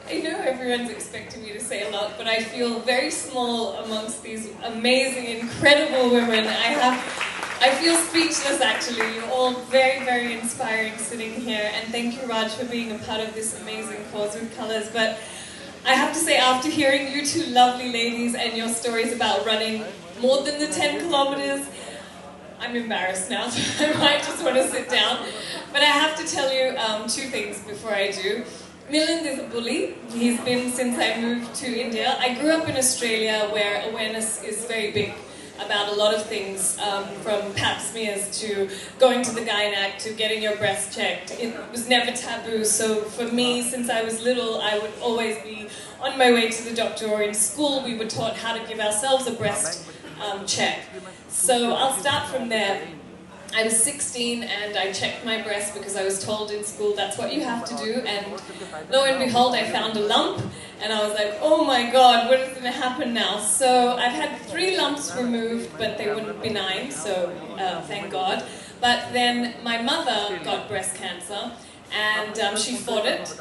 I know everyone's expecting me to say a lot, but I feel very small amongst these amazing, incredible women. I feel speechless actually. You're all very, very inspiring sitting here, and thank you, Raj, for being a part of this amazing cause with colours. But I have to say, after hearing you two lovely ladies and your stories about running more than the 10 kilometers, I'm embarrassed now, so I might just want to sit down. But I have to tell you two things before I do. Milind is a bully. He's been since I moved to India. I grew up in Australia where awareness is very big about a lot of things, from pap smears to going to the gynac to getting your breast checked. It was never taboo, so for me, since I was little, I would always be on my way to the doctor, or in school we were taught how to give ourselves a breast check. So I'll start from there. I was 16 and I checked my breast because I was told in school that's what you have to do, and lo and behold I found a lump and I was like, oh my god, what is going to happen now? So I've had 3 lumps removed, but they weren't benign, so thank God. But then my mother got breast cancer and she fought it,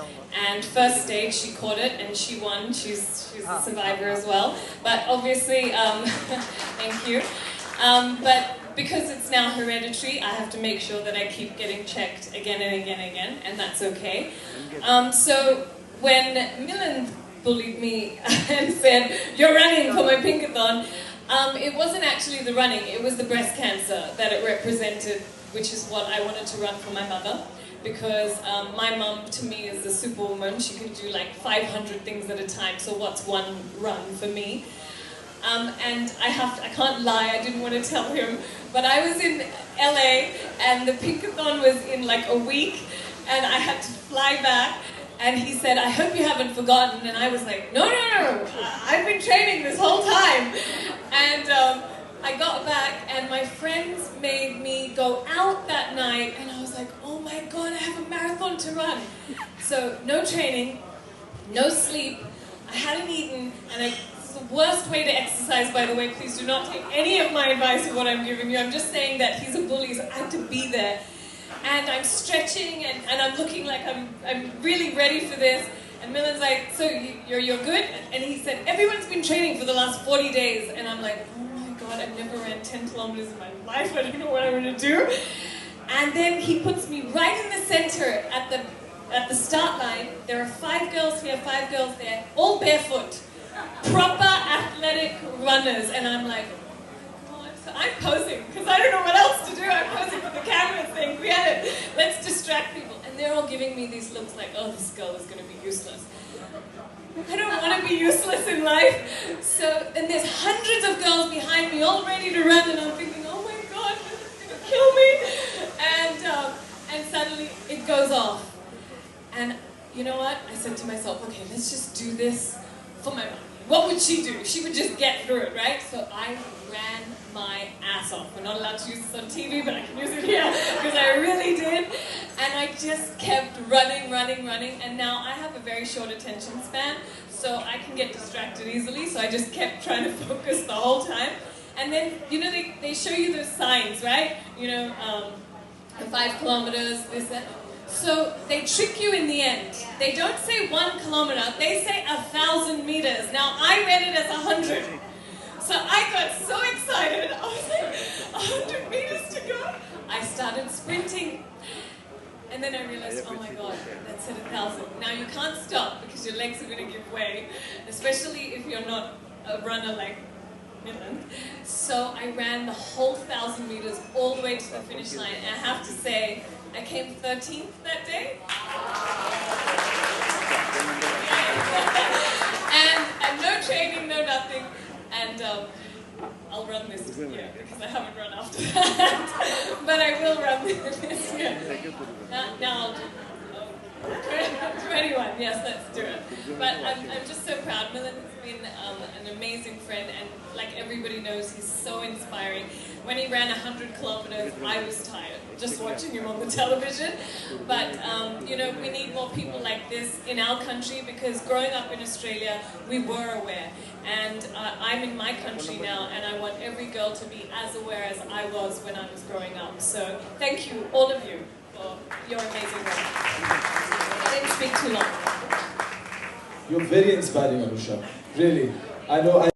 and first stage she caught it and she won. She's a survivor as well, but obviously thank you. But because it's now hereditary, I have to make sure that I keep getting checked again and again and again, and that's okay. So when Milind bullied me and said, you're running for my Pinkathon, it wasn't actually the running, it was the breast cancer that it represented, which is what I wanted to run for my mother. Because my mum, to me, is a superwoman. She can do like 500 things at a time, so what's one run for me? And I can't lie, I didn't want to tell him, but I was in LA and the Pinkathon was in like a week and I had to fly back, and he said, I hope you haven't forgotten, and I was like, no, I've been training this whole time. And I got back and my friends made me go out that night, and I was like, oh my god, I have a marathon to run. So no training, no sleep, I hadn't eaten, and the worst way to exercise, by the way. Please do not take any of my advice of what I'm giving you. I'm just saying that he's a bully, so I have to be there. And I'm stretching and I'm looking like I'm really ready for this. And Millen's like, so you're good? And he said, everyone's been training for the last 40 days. And I'm like, oh my god, I've never ran 10 kilometers in my life. I don't know what I'm going to do. And then he puts me right in the center at the start line. There are 5 girls here, 5 girls there, all barefoot. Proper athletic runners, and I'm like, oh my god, so I'm posing, because I don't know what else to do. I'm posing for the camera saying, forget it, let's distract people. And they're all giving me these looks like, oh, this girl is going to be useless. I don't want to be useless in life. So, and there's hundreds of girls behind me all ready to run, and I'm thinking, oh my god, this is going to kill me. And suddenly it goes off. And you know what? I said to myself, okay, let's just do this for my mom. What would she do? She would just get through it, right? So I ran my ass off. We're not allowed to use this on TV, but I can use it here, because I really did. And I just kept running, and now I have a very short attention span, so I can get distracted easily, so I just kept trying to focus the whole time. And then, you know, they show you those signs, right? You know, 5 kilometers, this, that. So they trick you in the end. They don't say 1 kilometer, they say 1,000 meters. Now I read it as 100. So I got so excited, I was like, 100 meters to go. I started sprinting. And then I realized, oh my god, that said 1,000. Now you can't stop because your legs are going to give way, especially if you're not a runner like Milind. So I ran the whole 1,000 meters all the way to the finish line. And I have to say, I came 13th that day. and no training, no nothing. And I'll run this year because I haven't run after that. But I will run this year. Now I'll do 21, yes, let's do it. But I'm just so proud. Milind has been an amazing friend, and like everybody knows, he's so inspiring. When he ran 100 kilometers, I was tired just watching him on the television. But, you know, we need more people like this in our country, because growing up in Australia, we were aware. And I'm in my country now, and I want every girl to be as aware as I was when I was growing up. So thank you, all of you, for your amazing work. I didn't speak too long. You're very inspiring, Anusha. Really. I know.